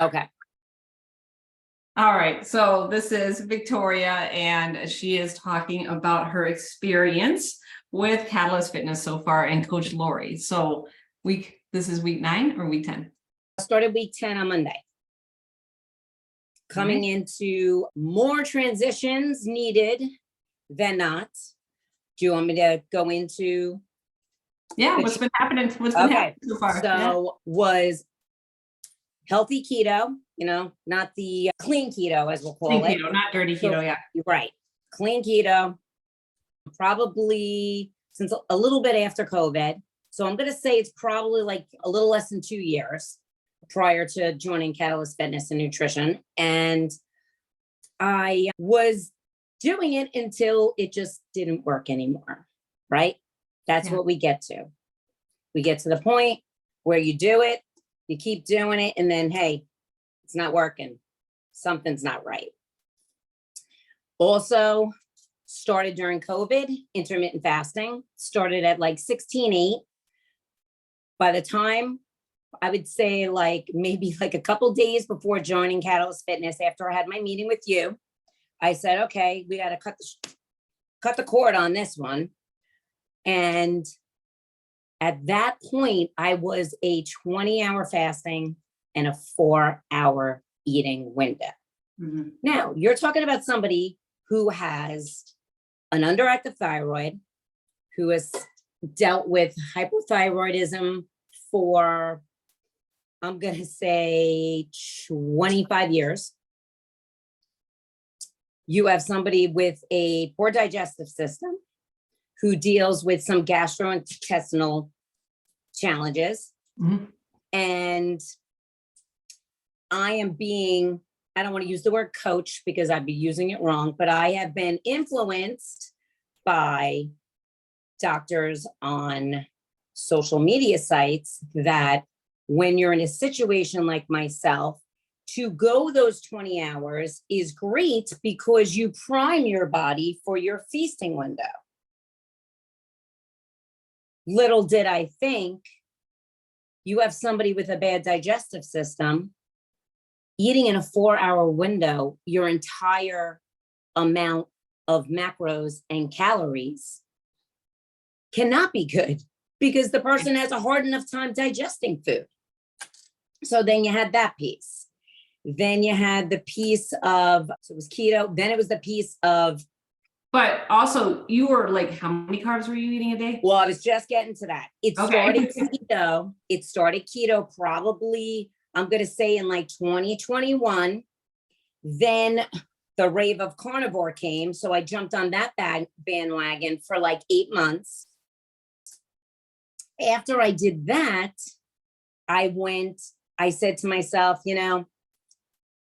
Okay. All right, so this is Victoria, and she is talking about her experience with Katalyst Fitness so far and Coach Lori. So this is week 9 or week 10? I started week 10 on Monday. Coming into more transitions needed than not. Do you want me to go into? Yeah, what's been happening? What's been happening so far? So was healthy keto, not the clean keto as we'll call it. Keto, not dirty keto, yeah. Right. Clean keto, probably since a little bit after COVID. So I'm going to say it's probably like a little less than 2 years prior to joining Katalyst Fitness and Nutrition. And I was doing it until it just didn't work anymore, right? That's what we get to. We get to the point where you do it, you keep doing it, and then, hey, it's not working. Something's not right. Also, started during COVID, intermittent fasting, started at like 16:8. By the time, I would say maybe a couple days before joining Katalyst Fitness, after I had my meeting with you, I said, okay, we got to cut the cord on this one. And at that point, I was a 20-hour fasting and a 4-hour eating window. Mm-hmm. Now, you're talking about somebody who has an underactive thyroid, who has dealt with hypothyroidism for, I'm going to say 25 years. You have somebody with a poor digestive system who deals with some gastrointestinal challenges. Mm-hmm. And I don't want to use the word coach because I'd be using it wrong, but I have been influenced by doctors on social media sites that when you're in a situation like myself, to go those 20 hours is great because you prime your body for your feasting window. Little did I think, you have somebody with a bad digestive system eating in a 4-hour window, your entire amount of macros and calories cannot be good because the person has a hard enough time digesting food. So then you had that piece. Then you had the piece of, so it was keto. Then it was the piece of. But also you were how many carbs were you eating a day? Well, I was just getting to that. It started keto probably, I'm going to say in 2021. Then the rave of carnivore came. So I jumped on that bandwagon for 8 months. After I did that, I said to myself,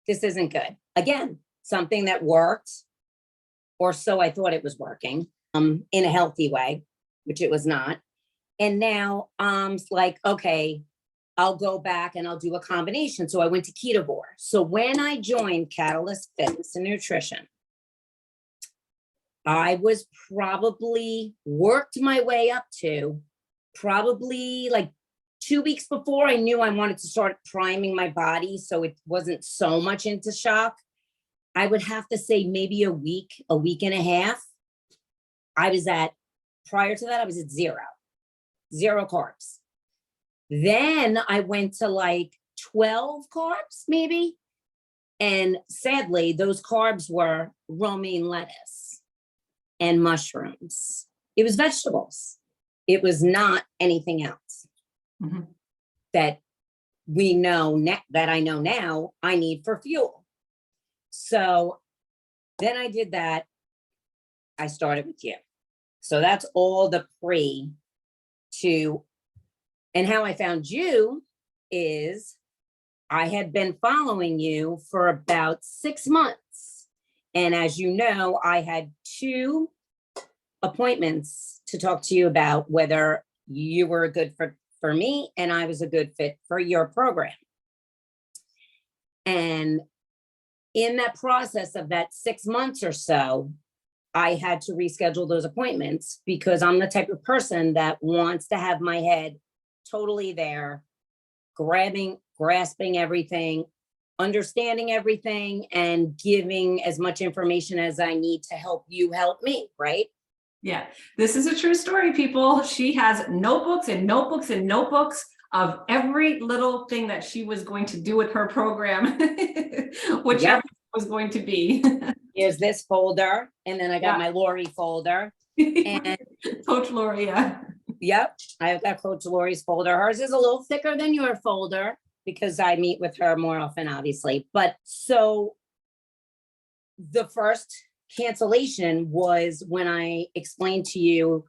this isn't good. Again, something that worked, or so I thought it was working, in a healthy way, which it was not. And now I'm okay, I'll go back and I'll do a combination. So I went to ketovore. So when I joined Katalyst Fitness and Nutrition, I was probably worked my way up to probably 2 weeks before I knew I wanted to start priming my body so it wasn't so much into shock. I would have to say maybe a week and a half. Prior to that, I was at zero carbs. Then I went to 12 carbs maybe. And sadly, those carbs were romaine lettuce and mushrooms. It was vegetables. It was not anything else. Mm-hmm. That we know that I know now I need for fuel. So then I did that. I started with you. So that's all the and how I found you is I had been following you for about 6 months. And as you know, I had 2 appointments to talk to you about whether you were a good fit for me and I was a good fit for your program. And in that process of that 6 months or so, I had to reschedule those appointments because I'm the type of person that wants to have my head totally there, grabbing grasping everything, understanding everything, and giving as much information as I need to help you help me, right? Yeah, this is a true story, people. She has notebooks and notebooks and notebooks of every little thing that she was going to do with her program, whichever Yep. it was going to be. Here's this folder, and then I got Yeah. my Lori folder. And Coach Lori, yeah. yep, I've got Coach Lori's folder. Hers is a little thicker than your folder because I meet with her more often, obviously. But so the first cancellation was when I explained to you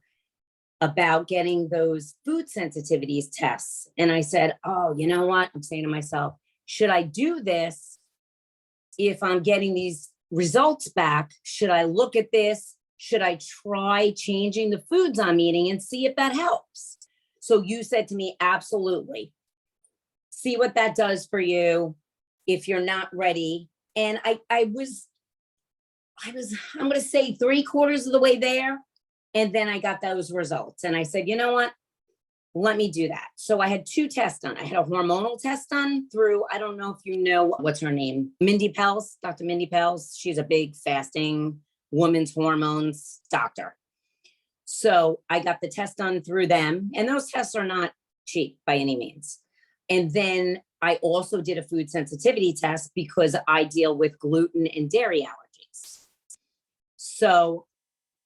about getting those food sensitivities tests. And I said, oh, you know what? I'm saying to myself, should I do this if I'm getting these results back? Should I look at this? Should I try changing the foods I'm eating and see if that helps? So you said to me, absolutely. See what that does for you if you're not ready. And I was, I'm going to say 3/4 of the way there. And then I got those results. And I said, you know what? Let me do that. So I had 2 tests done. I had a hormonal test done through, I don't know if you know, what's her name? Mindy Pels, Dr. Mindy Pels. She's a big fasting women's hormones doctor. So I got the test done through them. And those tests are not cheap by any means. And then I also did a food sensitivity test because I deal with gluten and dairy allergies. So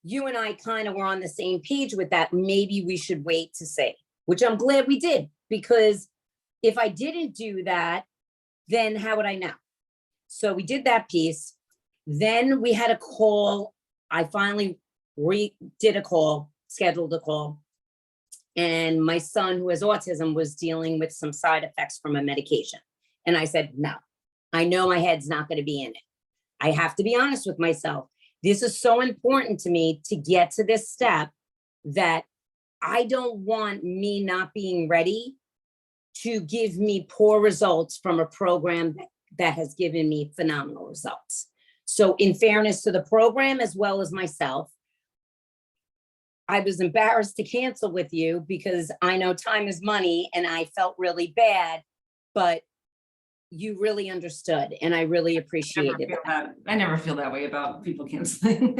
you and I kind of were on the same page with that. Maybe we should wait to see, which I'm glad we did, because if I didn't do that, then how would I know? So we did that piece. Then we had a call. I finally did a call, scheduled a call. And my son, who has autism, was dealing with some side effects from a medication. And I said, no, I know my head's not going to be in it. I have to be honest with myself. This is so important to me to get to this step that I don't want me not being ready to give me poor results from a program that has given me phenomenal results. So in fairness to the program as well as myself, I was embarrassed to cancel with you because I know time is money and I felt really bad, but you really understood and I really appreciated that. I never feel that way about people canceling.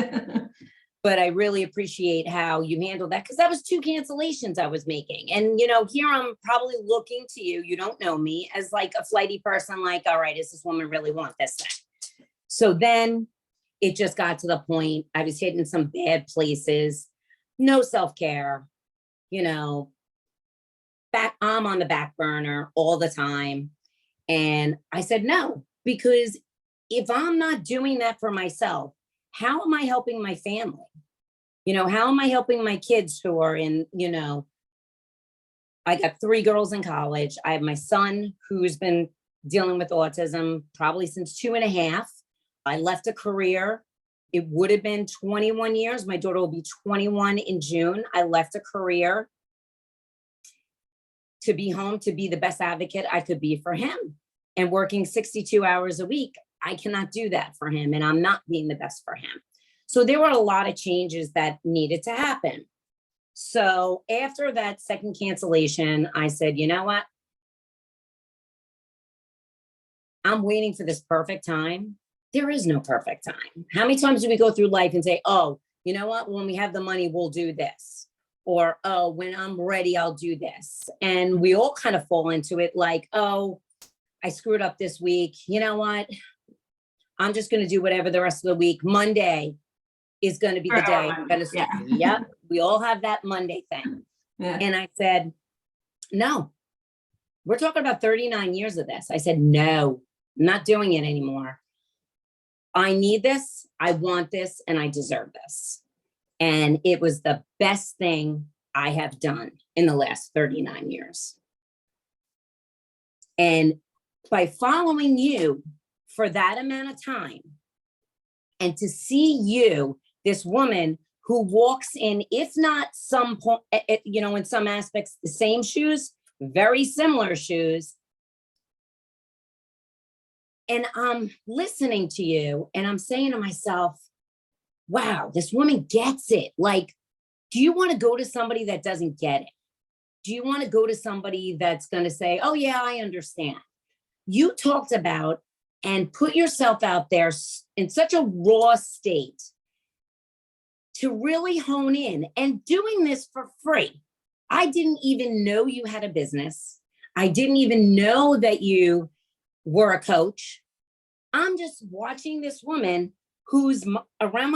But I really appreciate how you handled that because that was 2 cancellations I was making. And, you know, here I'm probably looking to you, you don't know me, as like a flighty person, like, all right, does this woman really want this thing? So then it just got to the point I was hitting some bad places, no self-care, you know, I'm on the back burner all the time. And I said, no, because if I'm not doing that for myself, how am I helping my family? You know, how am I helping my kids who are in, you know, I got 3 girls in college. I have my son who's been dealing with autism probably since 2.5. I left a career. It would have been 21 years. My daughter will be 21 in June. I left a career to be home, to be the best advocate I could be for him. And working 62 hours a week, I cannot do that for him. And I'm not being the best for him. So there were a lot of changes that needed to happen. So after that second cancellation, I said, you know what? I'm waiting for this perfect time. There is no perfect time. How many times do we go through life and say, oh, you know what? When we have the money, we'll do this. Or, oh, when I'm ready, I'll do this. And we all kind of fall into it like, oh, I screwed up this week. You know what? I'm just going to do whatever the rest of the week. Monday is going to be the day. I'm going to say, yep, we all have that Monday thing. Yeah. And I said, no, we're talking about 39 years of this. I said, no, I'm not doing it anymore. I need this. I want this. And I deserve this. And it was the best thing I have done in the last 39 years. And by following you for that amount of time and to see you, this woman who walks in, if not some point, you know, in some aspects, the same shoes, very similar shoes. And I'm listening to you and I'm saying to myself, wow, this woman gets it. Like, do you want to go to somebody that doesn't get it? Do you want to go to somebody that's going to say, oh yeah, I understand? you talked about and put yourself out there in such a raw state to really hone in, and doing this for free. I didn't even know you had a business. I didn't even know that you were a coach. I'm just watching this woman who's around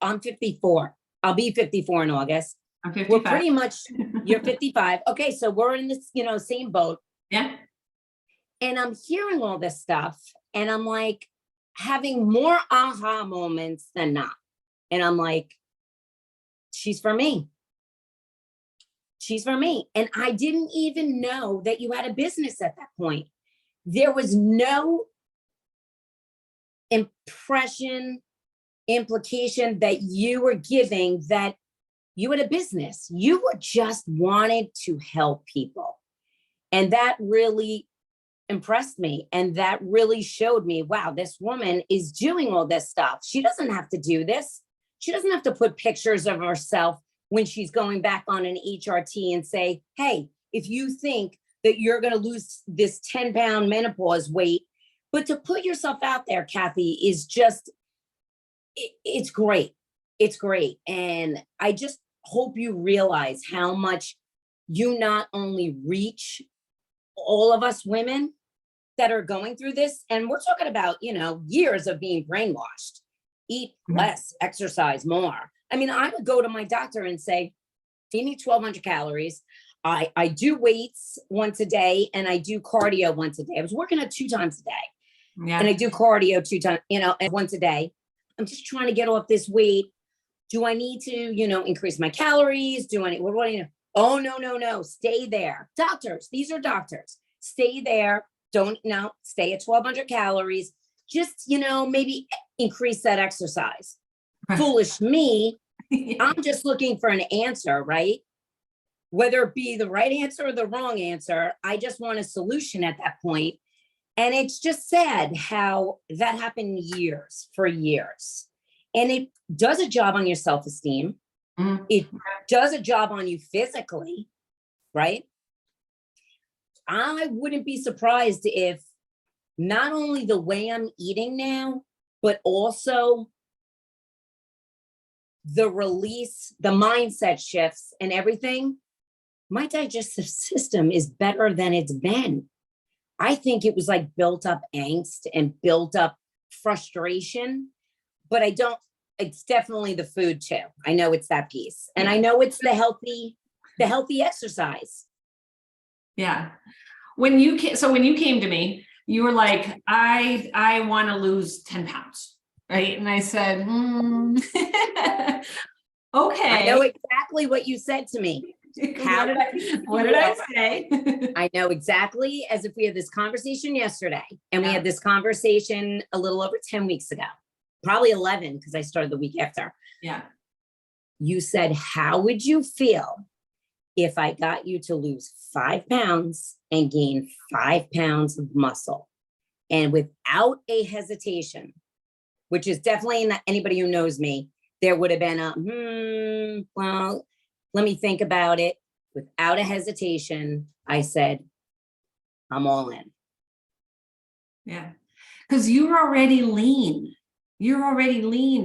I'm 54. I'll be 54 in August. I'm We're 55. pretty much, you're 55. Okay, so we're in this, same boat. Yeah. And I'm hearing all this stuff, and I'm like having more aha moments than not. And I'm like, she's for me. She's for me. And I didn't even know that you had a business at that point. There was no implication that you were giving that you had a business. You were just wanted to help people. And that really impressed me. And that really showed me, wow, this woman is doing all this stuff. She doesn't have to do this. She doesn't have to put pictures of herself when she's going back on an HRT and say, hey, if you think that you're going to lose this 10-pound menopause weight, but to put yourself out there, Kathy, is just, it's great. It's great. And I just hope you realize how much you not only reach all of us women that are going through this, and we're talking about, years of being brainwashed. Eat less, exercise more. I mean, I would go to my doctor and say, feed me 1,200 calories. I do weights once a day, and I do cardio once a day. I was working out 2 times a day. Yeah. And I do cardio 2 times, and once a day. I'm just trying to get off this weight. Do I need to, increase my calories? What do you know? Oh, no. Stay there. Doctors, these are doctors. Stay there. Stay at 1,200 calories. Just, maybe increase that exercise. Right. Foolish me. I'm just looking for an answer, right? Whether it be the right answer or the wrong answer, I just want a solution at that point. And it's just sad how that happened for years. And it does a job on your self-esteem. Mm-hmm. It does a job on you physically, right? I wouldn't be surprised if not only the way I'm eating now, but also the release, the mindset shifts and everything, my digestive system is better than it's been. I think it was like built up angst and built up frustration, but it's definitely the food too. I know it's that piece. And I know it's the healthy exercise. Yeah. When you came to me, you were like, I want to lose 10 pounds. Right. And I said, okay. I know exactly what you said to me. What did I say? I know exactly, as if we had this conversation yesterday, and we had this conversation a little over 10 weeks ago, probably 11, because I started the week after. Yeah. You said, how would you feel if I got you to lose 5 pounds and gain 5 pounds of muscle? And without a hesitation, which is definitely not anybody who knows me, there would have been well, let me think about it. Without a hesitation, I said, I'm all in. Yeah. Because you're already lean.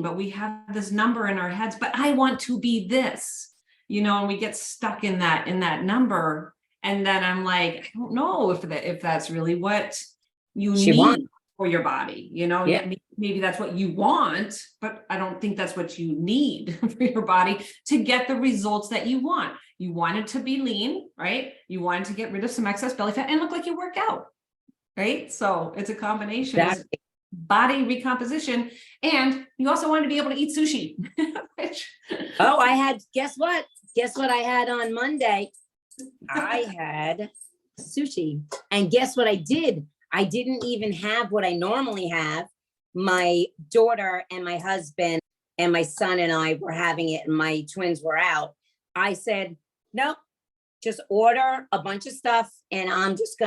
But we have this number in our heads, but I want to be this, and we get stuck in that number. And then I'm like, I don't know if that's really what you need for your body, maybe that's what you want, but I don't think that's what you need for your body to get the results that you want. You wanted to be lean, right? You wanted to get rid of some excess belly fat and look like you work out, right? So it's a combination of body recomposition, and you also wanted to be able to eat sushi. Guess what I had on Monday? I had sushi. And guess what I did? I didn't even have what I normally have. My daughter and my husband and my son and I were having it, and my twins were out. I said, nope, just order a bunch of stuff, and I'm just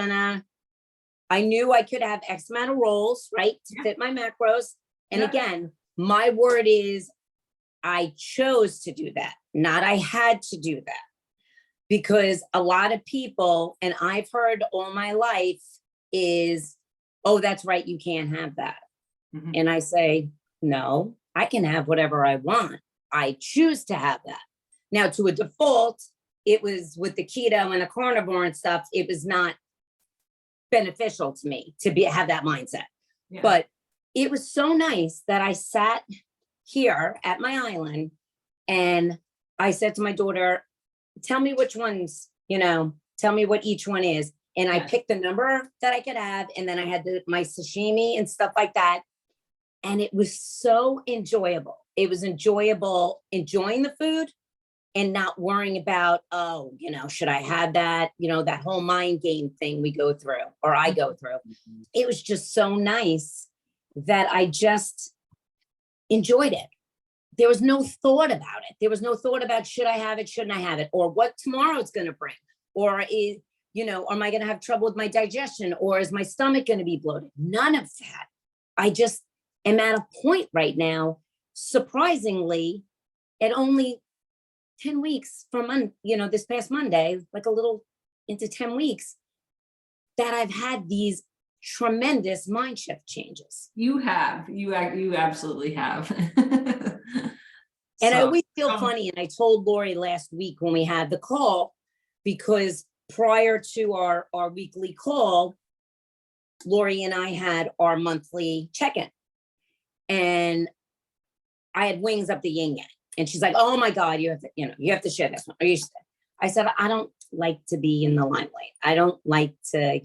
I knew I could have X amount of rolls, right, to fit my macros. And again, my word is I chose to do that, not I had to do that. Because a lot of people, and I've heard all my life, is oh, that's right, you can't have that. Mhm. And I say, no, I can have whatever I want. I choose to have that. Now, to a default, it was with the keto and the carnivore and stuff, it was not beneficial to me to have that mindset. Yeah. But it was so nice that I sat here at my island and I said to my daughter, tell me which ones, tell me what each one is. And I Yeah. picked the number that I could have. And then I had my sashimi and stuff like that. And it was so enjoyable. It was enjoyable enjoying the food and not worrying about, oh, should I have that? That whole mind game thing we go through, or I go through. It was just so nice that I just enjoyed it. There was no thought about it. There was no thought about, should I have it? Shouldn't I have it? Or what tomorrow's going to bring? Or am I going to have trouble with my digestion? Or is my stomach going to be bloated? None of that. I just am at a point right now, surprisingly, at only 10 weeks from, this past Monday, like a little into 10 weeks, that I've had these tremendous mind shift changes. You absolutely have. And I always feel funny. And I told Lori last week when we had the call, because prior to our weekly call, Lori and I had our monthly check-in. And I had wings up the yin yang. And she's like, oh my God, you have to share this one. I said, I don't like to be in the limelight. I don't like to,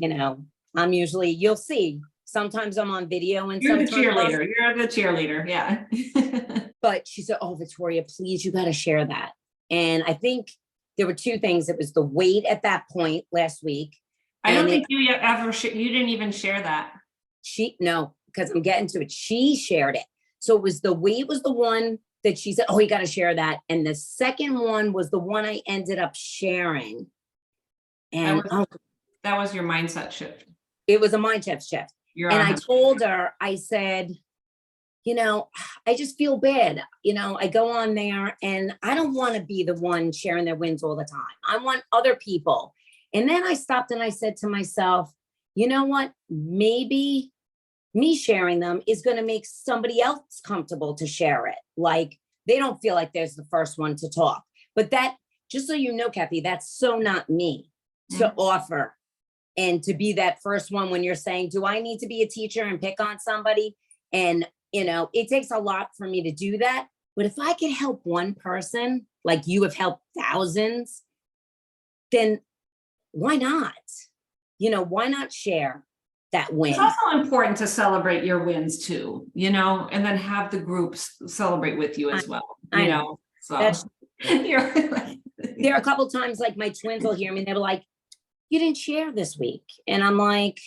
I'm usually, you'll see, sometimes I'm on video and you're the sometimes cheerleader. You're the cheerleader. Yeah. But she said, oh, Victoria, please, you got to share that. And I think there were two things. It was the weight at that point last week. I don't think you ever, you didn't even share that. No, because I'm getting to it. She shared it. So it was the weight was the one that she said, oh, you got to share that. And the second one was the one I ended up sharing. And that was your mindset shift. It was a mindset shift. I told her, I said, I just feel bad. I go on there and I don't want to be the one sharing their wins all the time. I want other people. And then I stopped and I said to myself, you know what? Maybe me sharing them is going to make somebody else comfortable to share it. Like they don't feel like there's the first one to talk. But that, just so you know, Kathy, that's so not me to offer and to be that first one when you're saying, do I need to be a teacher and pick on somebody? And it takes a lot for me to do that. But if I could help one person, like you have helped thousands, then why not? Why not share that win? It's also important to celebrate your wins too, and then have the groups celebrate with you as well. So there are a couple times like my twins will hear me and they're like, you didn't share this week. And I'm like,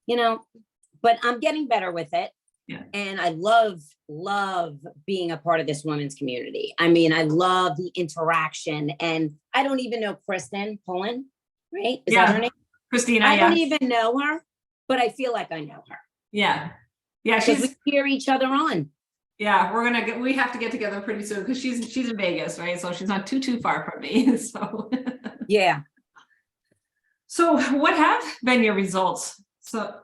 but I'm getting better with it. Yeah. And I love being a part of this women's community. I mean, I love the interaction. And I don't even know Kristen Pullen, right? Is that her name? Christina. I don't even know her, but I feel like I know her. Yeah. We cheer each other on. Yeah, we have to get together pretty soon because she's in Vegas, right? So she's not too far from me. So yeah. So what have been your results? So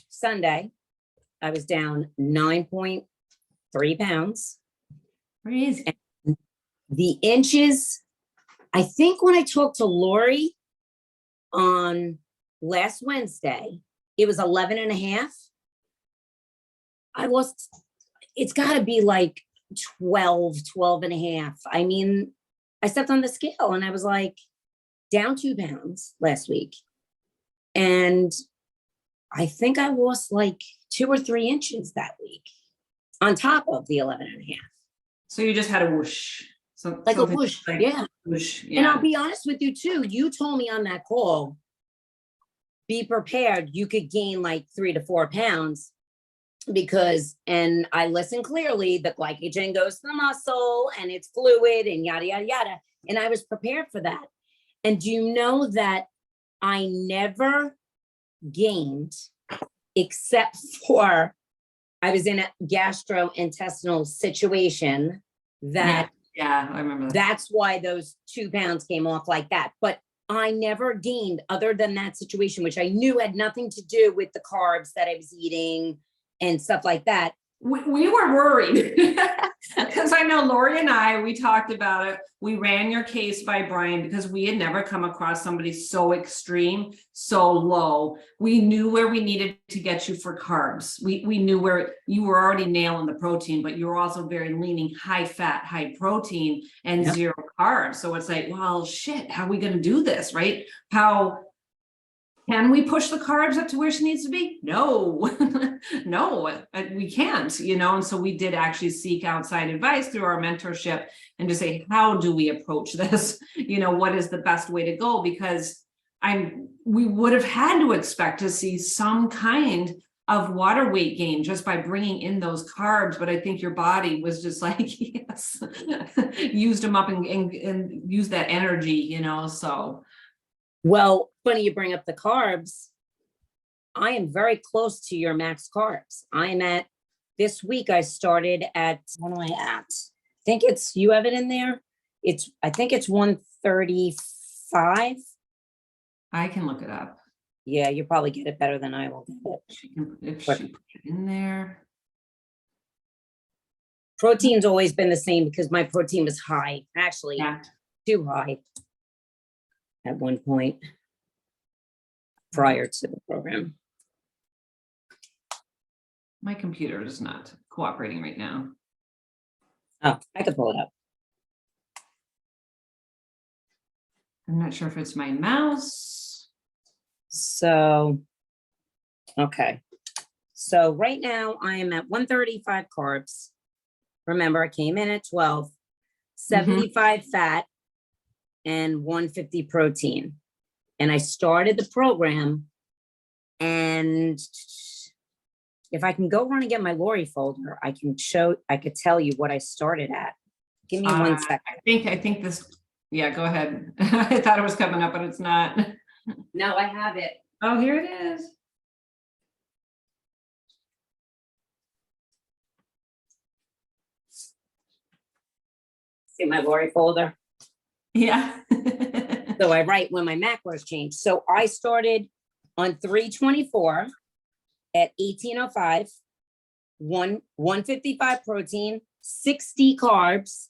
Sunday, I was down 9.3 pounds. Crazy. And the inches, I think when I talked to Lori on last Wednesday, it was 11 and a half. I lost, it's got to be like 12 and a half. I mean, I stepped on the scale and I was like down 2 pounds last week. And I think I lost like 2 or 3 inches that week on top of the 11 and a half. So you just had a whoosh. Like a whoosh, yeah. Whoosh, yeah. And I'll be honest with you too. You told me on that call, be prepared. You could gain like 3 to 4 pounds because, and I listened clearly, the glycogen goes to the muscle and it's fluid and yada, yada, yada. And I was prepared for that. And do you know that I never gained except for I was in a gastrointestinal situation that yeah, I remember that. That's why those 2 pounds came off like that. But I never gained other than that situation, which I knew had nothing to do with the carbs that I was eating and stuff like that. We were worried because I know Lori and we talked about it. We ran your case by Brian because we had never come across somebody so extreme, so low. We knew where we needed to get you for carbs. We knew where you were already nailing the protein, but you were also very leaning high fat, high protein and Yep. zero carbs. So it's like, well, shit, how are we going to do this? Right? How can we push the carbs up to where she needs to be? No, no, we can't, and so we did actually seek outside advice through our mentorship and to say, how do we approach this? What is the best way to go? Because we would have had to expect to see some kind of water weight gain just by bringing in those carbs. But I think your body was just like, yes, used them up and used that energy, so. Well, funny you bring up the carbs. I am very close to your max carbs. I'm at, this week I started at, what am I at? I think it's, you have it in there? I think it's 135. I can look it up. Yeah, you probably get it better than I will get it. If she put it in there. Protein's always been the same because my protein was high, actually, Yeah. too high at one point prior to the program. My computer is not cooperating right now. Oh, I could pull it up. I'm not sure if it's my mouse. So, okay. So right now I am at 135 carbs. Remember, I came in at 12, 75 fat, and 150 protein. And I started the program, and if I can go run and get my Lori folder, I could tell you what I started at. Give me 1 second. I think this, yeah, go ahead. I thought it was coming up, but it's not. No, I have it. Oh, here it is. See my Lori folder. Yeah. So I write when my macros changed. So I started on 324 at 1805, 155 protein, 60 carbs,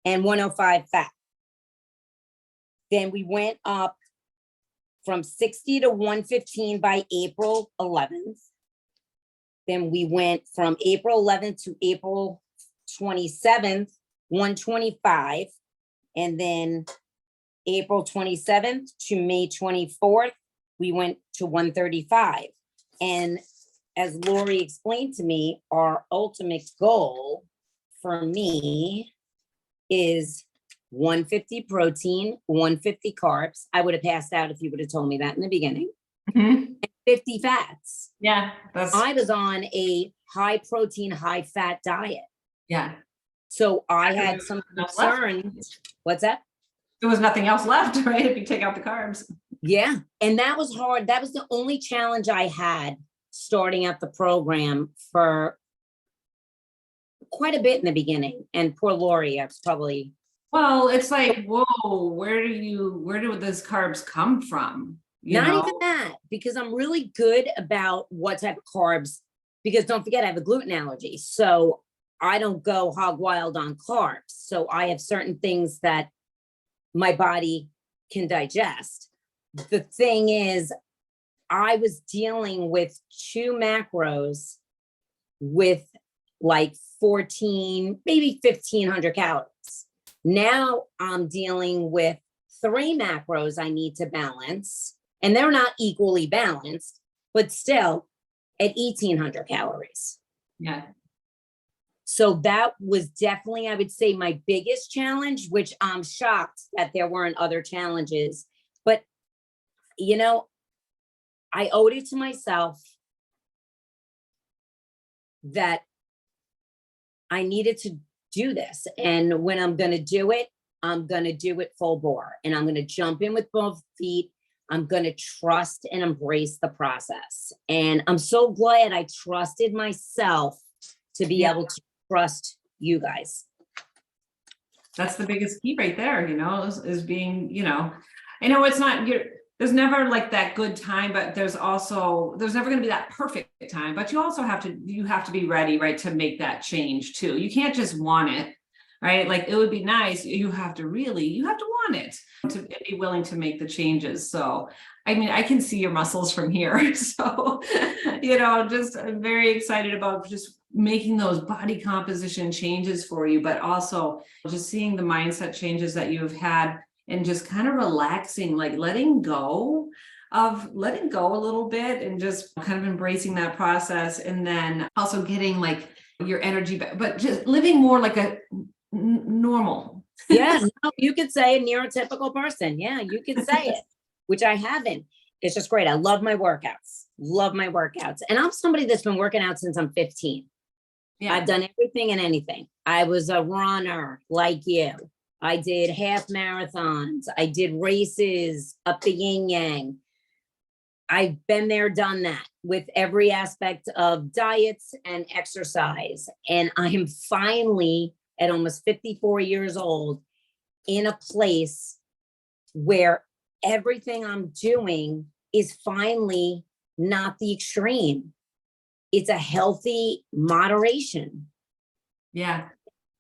and 105 fat. Then we went up from 60 to 115 by April 11th. Then we went from April 11th to April 27th, 125. And then April 27th to May 24th, we went to 135. And as Lori explained to me, our ultimate goal for me is 150 protein, 150 carbs. I would have passed out if you would have told me that in the beginning. And 50 fats. Yeah. I was on a high protein, high fat diet. Yeah. So I had some concerns. What's that? There was nothing else left, right? If you take out the carbs. Yeah. And that was hard. That was the only challenge I had starting out the program for quite a bit in the beginning. And poor Lori, I was probably. Well, it's like, whoa, where do those carbs come from? Not even that, because I'm really good about what type of carbs, because don't forget, I have a gluten allergy. So I don't go hog wild on carbs. So I have certain things that my body can digest. The thing is, I was dealing with 2 macros with like 14, maybe 1,500 calories. Now I'm dealing with 3 macros I need to balance, and they're not equally balanced, but still at 1,800 calories. Yeah. So that was definitely, I would say, my biggest challenge, which I'm shocked that there weren't other challenges. But, I owed it to myself that I needed to do this. And when I'm going to do it, I'm going to do it full bore. And I'm going to jump in with both feet. I'm going to trust and embrace the process. And I'm so glad I trusted myself to be able to trust you guys. That's the biggest key right there, is being, I know it's not, there's never like that good time, but there's never going to be that perfect time, but you also have to be ready, right, to make that change too. You can't just want it, right? Like it would be nice. You have to want it to be willing to make the changes. So, I mean, I can see your muscles from here. So, just I'm very excited about just making those body composition changes for you, but also just seeing the mindset changes that you've had and just kind of relaxing, like letting go a little bit and just kind of embracing that process. And then also getting like your energy back, but just living more like a normal. Yeah, no, you could say a neurotypical person. Yeah, you could say it, which I haven't. It's just great. I love my workouts. And I'm somebody that's been working out since I'm 15. Yeah. I've done everything and anything. I was a runner like you. I did half marathons. I did races up the yin yang. I've been there, done that with every aspect of diets and exercise. And I am finally at almost 54 years old in a place where everything I'm doing is finally not the extreme. It's a healthy moderation. Yeah.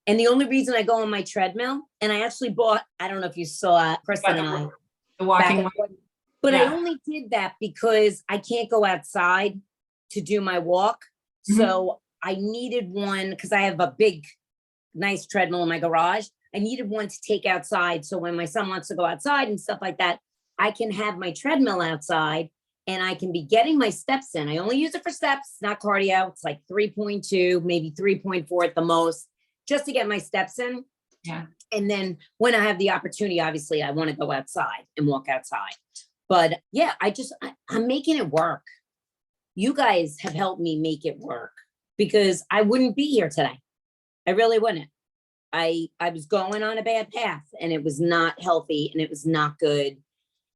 And the only reason I go on my treadmill, and I actually bought, I don't know if you saw it, Kristen and I, the walking, but yeah. I only did that because I can't go outside to do my walk. Mm-hmm. So I needed one because I have a big, nice treadmill in my garage. I needed one to take outside. So when my son wants to go outside and stuff like that, I can have my treadmill outside and I can be getting my steps in. I only use it for steps, not cardio. It's like 3.2, maybe 3.4 at the most, just to get my steps in. Yeah. And then when I have the opportunity, obviously I want to go outside and walk outside. But yeah, I'm making it work. You guys have helped me make it work because I wouldn't be here today. I really wouldn't. I was going on a bad path and it was not healthy and it was not good.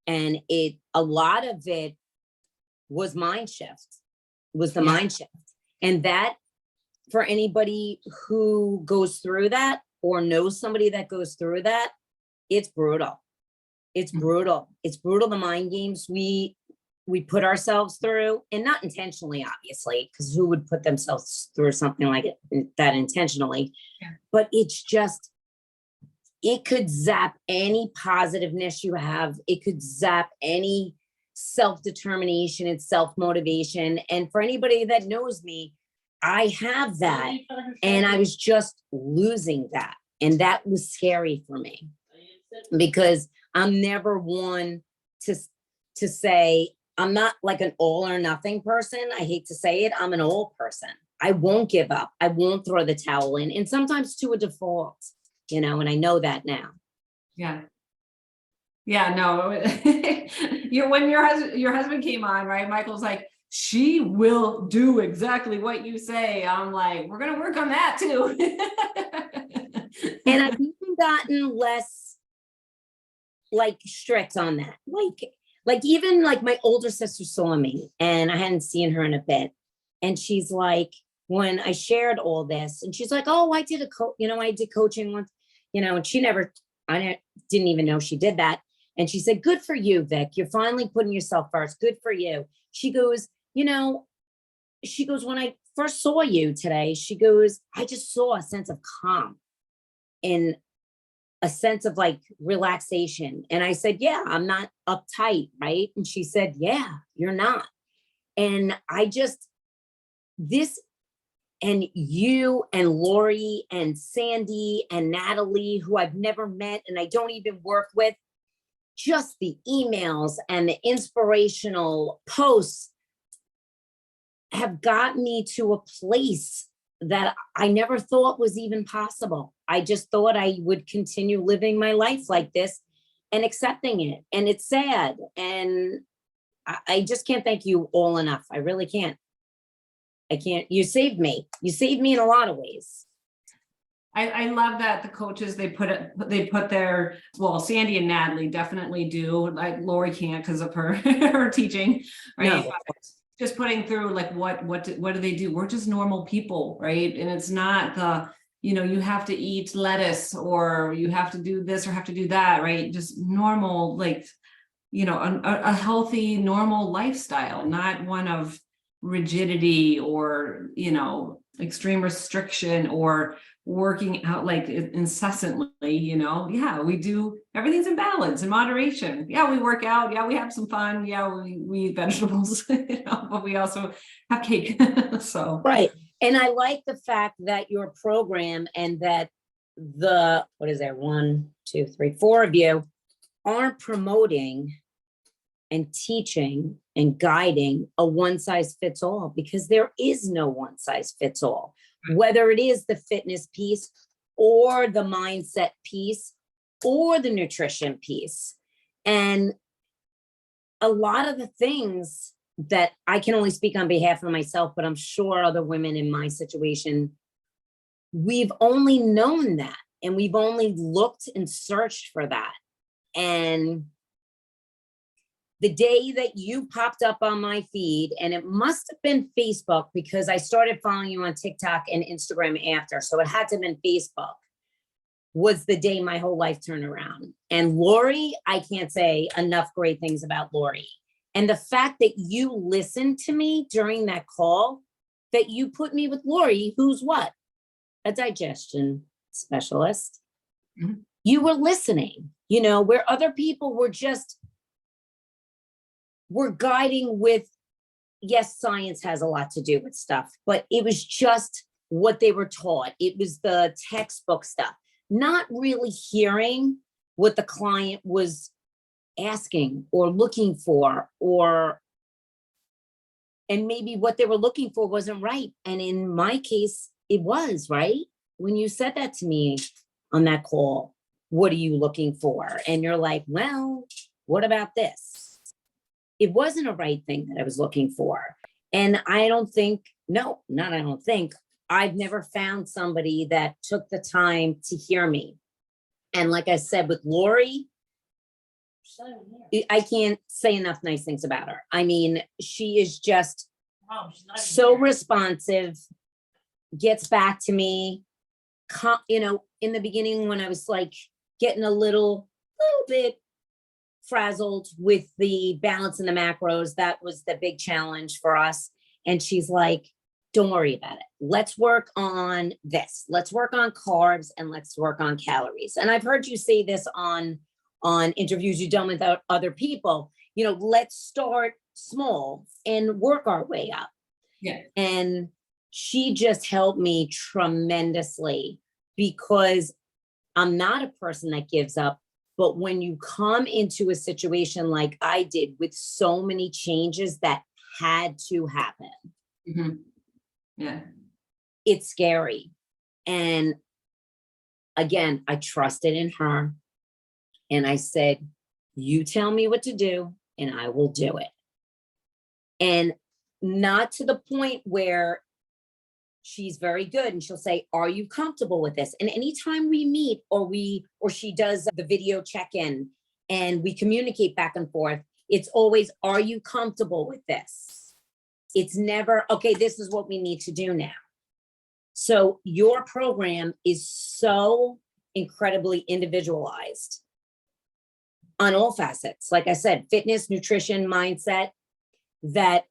And a lot of it was mind shift, mind shift. And that, for anybody who goes through that or knows somebody that goes through that, it's brutal. It's brutal. It's brutal, the mind games we put ourselves through, and not intentionally, obviously, because who would put themselves through something like that intentionally? Yeah. But it's just, it could zap any positiveness you have. It could zap any self-determination and self-motivation. And for anybody that knows me, I have that. And I was just losing that. And that was scary for me because I'm never one to say, I'm not like an all or nothing person. I hate to say it. I'm an all person. I won't give up. I won't throw the towel in. And sometimes to a default, and I know that now. Yeah. Yeah, no. When your husband came on, right? Michael's like, she will do exactly what you say. I'm like, we're going to work on that too. And I've even gotten less like strict on that. Like even like my older sister saw me and I hadn't seen her in a bit. And she's like, when I shared all this and she's like, oh, I did I did coaching once, and I didn't even know she did that. And she said, good for you, Vic. You're finally putting yourself first. Good for you. She goes, when I first saw you today, she goes, I just saw a sense of calm and a sense of like relaxation. And I said, yeah, I'm not uptight, right? And she said, yeah, you're not. And and you and Lori and Sandy and Natalie, who I've never met and I don't even work with, just the emails and the inspirational posts have gotten me to a place that I never thought was even possible. I just thought I would continue living my life like this and accepting it. And it's sad. And I just can't thank you all enough. I really can't. I can't. You saved me. You saved me in a lot of ways. I love that the coaches, they put their, well, Sandy and Natalie definitely do. Like Lori can't because of her teaching, right? No. Just putting through like what do they do? We're just normal people, right? And it's not you have to eat lettuce or you have to do this or have to do that, right? Just normal, like a healthy, normal lifestyle, not one of rigidity or, extreme restriction or working out like incessantly, yeah, we do, everything's in balance and moderation. Yeah, we work out. Yeah, we have some fun. Yeah, we eat vegetables, but we also have cake. So. Right. And I like the fact that your program and that what is there? 1, 2, 3, 4 of you aren't promoting and teaching and guiding a one size fits all, because there is no one size fits all, whether it is the fitness piece or the mindset piece or the nutrition piece. And a lot of the things that I can only speak on behalf of myself, but I'm sure other women in my situation, we've only known that, and we've only looked and searched for that. And the day that you popped up on my feed, and it must have been Facebook, because I started following you on TikTok and Instagram after, so it had to have been Facebook, was the day my whole life turned around. And Lori, I can't say enough great things about Lori. And the fact that you listened to me during that call, that you put me with Lori, who's what? A digestion specialist. Mm-hmm. You were listening, where other people were guiding with, yes, science has a lot to do with stuff, but it was just what they were taught. It was the textbook stuff, not really hearing what the client was asking or looking for, and maybe what they were looking for wasn't right. And in my case, it was right. When you said that to me on that call, what are you looking for? And you're like, well, what about this? It wasn't a right thing that I was looking for. And I've never found somebody that took the time to hear me. And like I said, with Lori, I can't say enough nice things about her. I mean, she is just so responsive, gets back to me, in the beginning when I was like getting a little bit frazzled with the balance and the macros, that was the big challenge for us. And she's like, don't worry about it. Let's work on this. Let's work on carbs and let's work on calories. And I've heard you say this on interviews you've done with other people, let's start small and work our way up. Yeah. And she just helped me tremendously, because I'm not a person that gives up. But when you come into a situation like I did, with so many changes that had to happen, mm-hmm. Yeah, it's scary. And again, I trusted in her. And I said, you tell me what to do and I will do it. And not to the point where she's very good and she'll say, are you comfortable with this? And anytime we meet or she does the video check-in and we communicate back and forth, it's always, are you comfortable with this? It's never, okay, this is what we need to do now. So your program is so incredibly individualized on all facets. Like I said, fitness, nutrition, mindset, that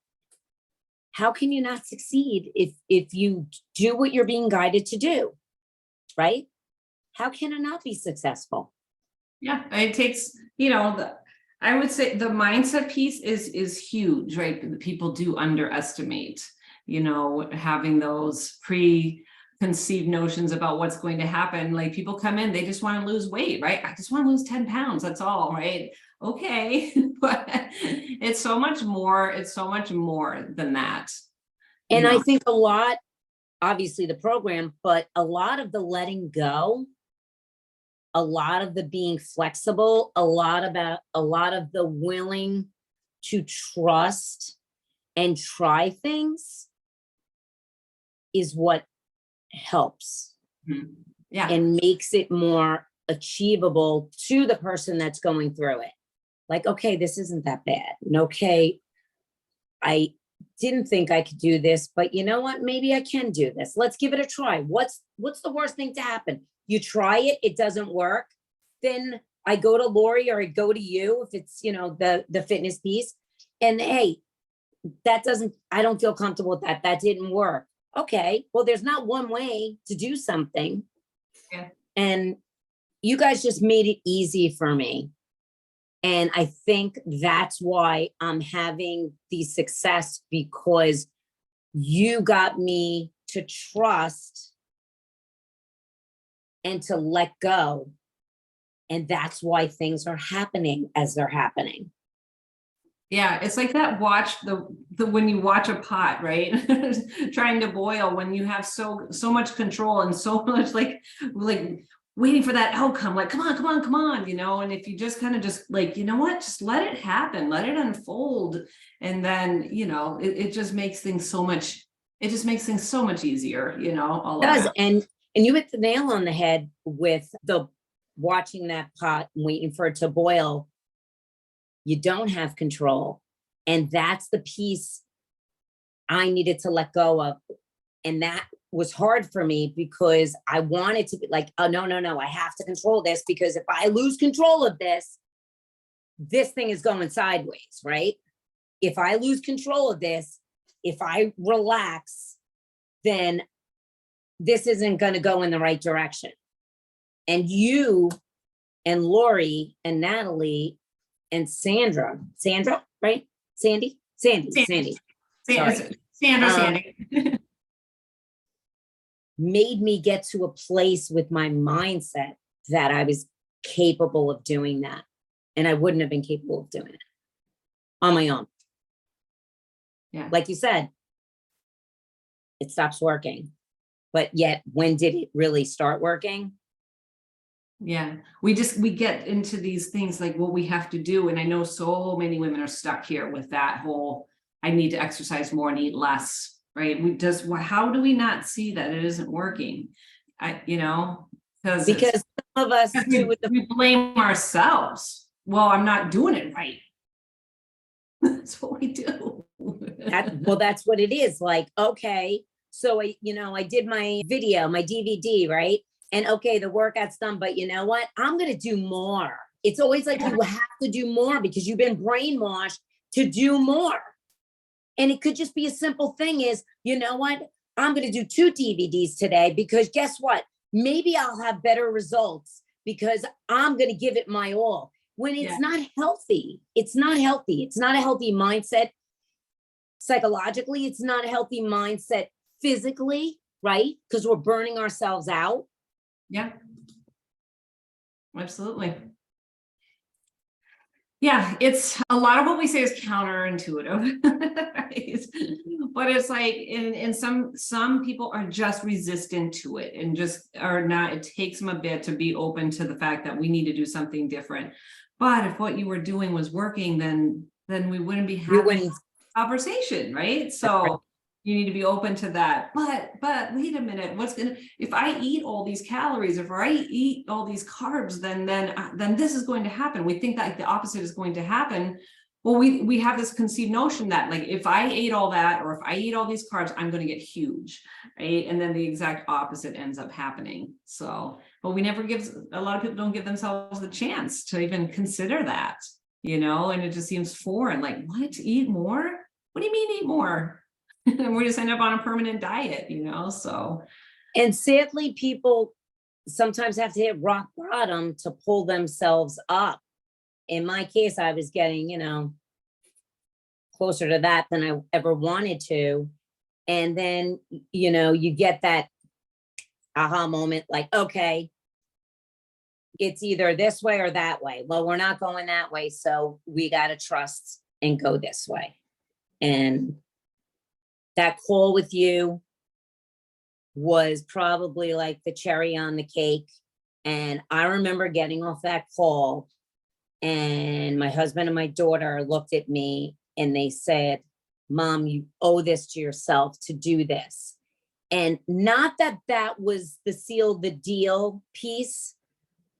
how can you not succeed if you do what you're being guided to do, right? How can it not be successful? Yeah, it takes, I would say the mindset piece is huge, right? People do underestimate, having those preconceived notions about what's going to happen. Like people come in, they just want to lose weight, right? I just want to lose 10 pounds. That's all, right? Okay. But it's so much more. It's so much more than that. And I think a lot, obviously the program, but a lot of the letting go, a lot of the being flexible, a lot of the willing to trust and try things is what helps. Mm-hmm. Yeah. And makes it more achievable to the person that's going through it. Like, okay, this isn't that bad. And okay, I didn't think I could do this, but you know what? Maybe I can do this. Let's give it a try. What's the worst thing to happen? You try it, it doesn't work. Then I go to Lori or I go to you if it's, the fitness piece. And hey, I don't feel comfortable with that. That didn't work. Okay. Well, there's not one way to do something. Yeah. And you guys just made it easy for me. And I think that's why I'm having the success, because you got me to trust and to let go. And that's why things are happening as they're happening. Yeah, it's like that when you watch a pot, right? Trying to boil, when you have so much control and so much like waiting for that outcome, like, come on, and if you just kind of just like, you know what, just let it happen, let it unfold. And then, it just makes things so much, easier, all It of does. that. And you hit the nail on the head with the watching that pot and waiting for it to boil. You don't have control. And that's the piece I needed to let go of. And that was hard for me because I wanted to be like, oh, no, I have to control this, because if I lose control of this thing is going sideways, right? If I lose control of this, if I relax, then this isn't going to go in the right direction. And you and Lori and Natalie and Sandra, right? Sandy. Sorry. Sandy. Made me get to a place with my mindset that I was capable of doing that. And I wouldn't have been capable of doing it on my own. Yeah. Like you said, it stops working. But yet, when did it really start working? Yeah, we get into these things like what we have to do. And I know so many women are stuck here with that whole, I need to exercise more and eat less, right? How do we not see that it isn't working? Because some of us do we blame ourselves. Well, I'm not doing it right. That's what we do. That's what it is. Like, okay, so I did my video, my DVD, right? And okay, the workout's done, but you know what? I'm going to do more. It's always like you have to do more because you've been brainwashed to do more. And it could just be a simple thing is, you know what? I'm going to do 2 DVDs today because guess what? Maybe I'll have better results because I'm going to give it my all. When it's not healthy, it's not healthy. It's not a healthy mindset. Psychologically, it's not a healthy mindset physically, right? Because we're burning ourselves out. Yeah, absolutely. Yeah, it's a lot of what we say is counterintuitive, right? But it's like in some people are just resistant to it and just are not, it takes them a bit to be open to the fact that we need to do something different. But if what you were doing was working, then we wouldn't be having a conversation, right? So you need to be open to that. But wait a minute, if I eat all these calories, if I eat all these carbs, then this is going to happen. We think that like the opposite is going to happen. Well, we have this conceived notion that like, if I ate all that, or if I eat all these carbs, I'm going to get huge, right? And then the exact opposite ends up happening. So, but a lot of people don't give themselves the chance to even consider that, and it just seems foreign. Like, what? Eat more? What do you mean eat more? And we just end up on a permanent diet, so. And sadly, people sometimes have to hit rock bottom to pull themselves up. In my case, I was getting, closer to that than I ever wanted to. And then, you get that aha moment, like, okay, it's either this way or that way. Well, we're not going that way. So we got to trust and go this way. And that call with you was probably like the cherry on the cake. And I remember getting off that call and my husband and my daughter looked at me and they said, Mom, you owe this to yourself to do this. And not that was the seal the deal piece,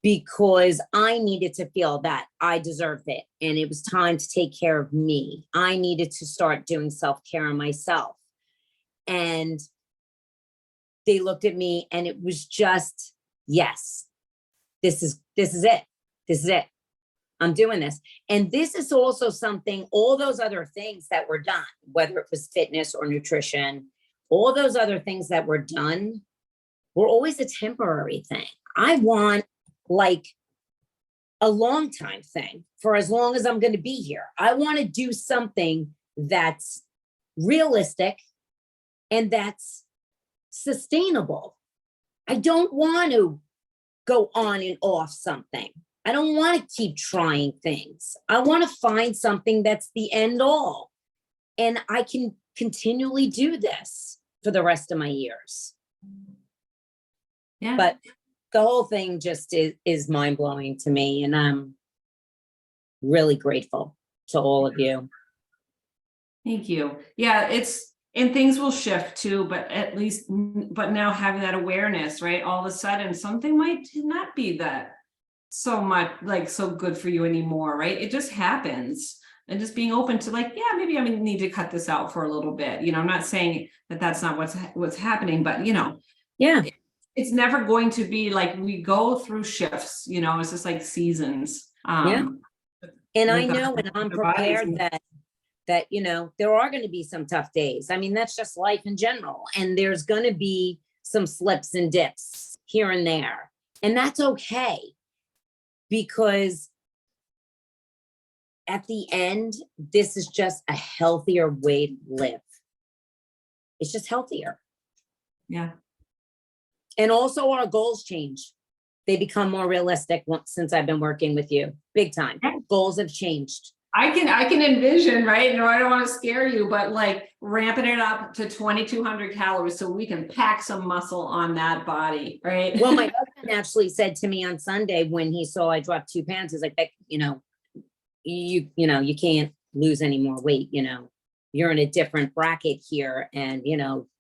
because I needed to feel that I deserved it. And it was time to take care of me. I needed to start doing self-care on myself. And they looked at me and it was just, yes, this is it. This is it. I'm doing this. And this is also something, all those other things that were done, whether it was fitness or nutrition, all those other things that were done were always a temporary thing. I want like a long time thing for as long as I'm going to be here. I want to do something that's realistic and that's sustainable. I don't want to go on and off something. I don't want to keep trying things. I want to find something that's the end all. And I can continually do this for the rest of my years. Yeah. But the whole thing just is mind blowing to me. And I'm really grateful to all of you. Thank you. Yeah, and things will shift too, but now having that awareness, right? All of a sudden, something might not be that so much like so good for you anymore, right? It just happens. And just being open to like, yeah, maybe I need to cut this out for a little bit. I'm not saying that that's not what's happening, but Yeah. It's never going to be like we go through shifts, it's just like seasons. Yeah. And I with know, and I'm prepared that there are going to be some tough days. I mean, that's just life in general. And there's going to be some slips and dips here and there. And that's okay. Because at the end, this is just a healthier way to live. It's just healthier. Yeah. And also our goals change. They become more realistic since I've been working with you. Big time. Yeah. Goals have changed. I can envision, right? I don't want to scare you, but like ramping it up to 2,200 calories so we can pack some muscle on that body, right? Well, my husband actually said to me on Sunday when he saw I dropped 2 pounds, he's like, you can't lose any more weight. You're in a different bracket here, and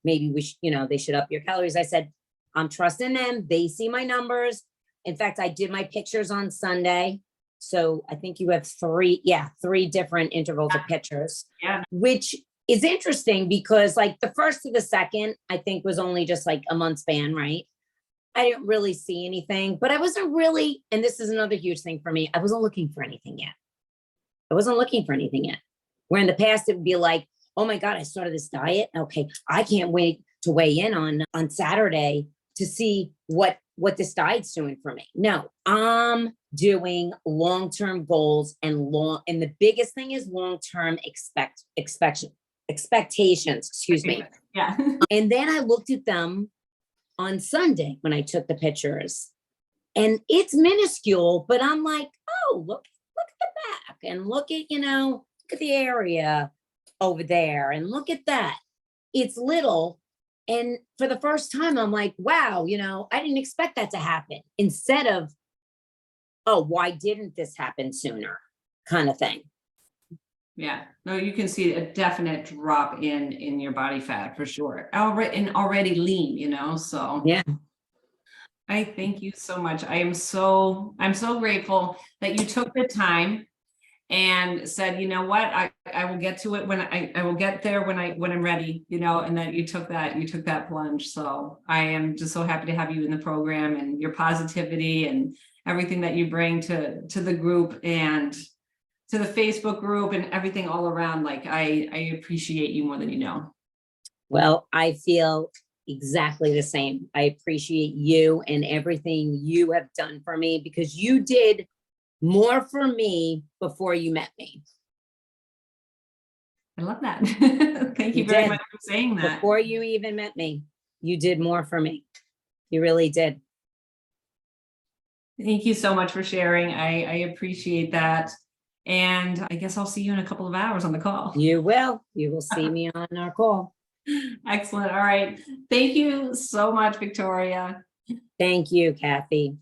maybe they should up your calories. I said, I'm trusting them. They see my numbers. In fact, I did my pictures on Sunday. So I think you have 3 different intervals of pictures, which is interesting because like the first to the second, I think was only just like a month span, right? I didn't really see anything, but I wasn't really, and this is another huge thing for me, I wasn't looking for anything yet. Where in the past it would be like, oh my God, I started this diet. Okay, I can't wait to weigh in on Saturday to see what this diet's doing for me. No, I'm doing long-term goals and the biggest thing is long-term expectations, excuse me. Yeah. And then I looked at them on Sunday when I took the pictures, and it's minuscule, but I'm like, oh, look at the back, and look at the area over there, and look at that. It's little. And for the first time, I'm like, wow, I didn't expect that to happen, instead of, oh, why didn't this happen sooner, kind of thing. Yeah, no, you can see a definite drop in your body fat for sure. Already lean, so. Yeah. I thank you so much. I'm so grateful that you took the time and said, you know what, I will get to it when I will get there when I'm ready, and that you took that plunge. So I am just so happy to have you in the program, and your positivity and everything that you bring to the group and to the Facebook group and everything all around. Like I appreciate you more than you know. Well, I feel exactly the same. I appreciate you and everything you have done for me, because you did more for me before you met me. I love that. Thank you very much for saying that. Before you even met me, you did more for me. You really did. Thank you so much for sharing. I appreciate that. And I guess I'll see you in a couple of hours on the call. You will. You will see me on our call. Excellent. All right. Thank you so much, Victoria. Thank you, Kathy.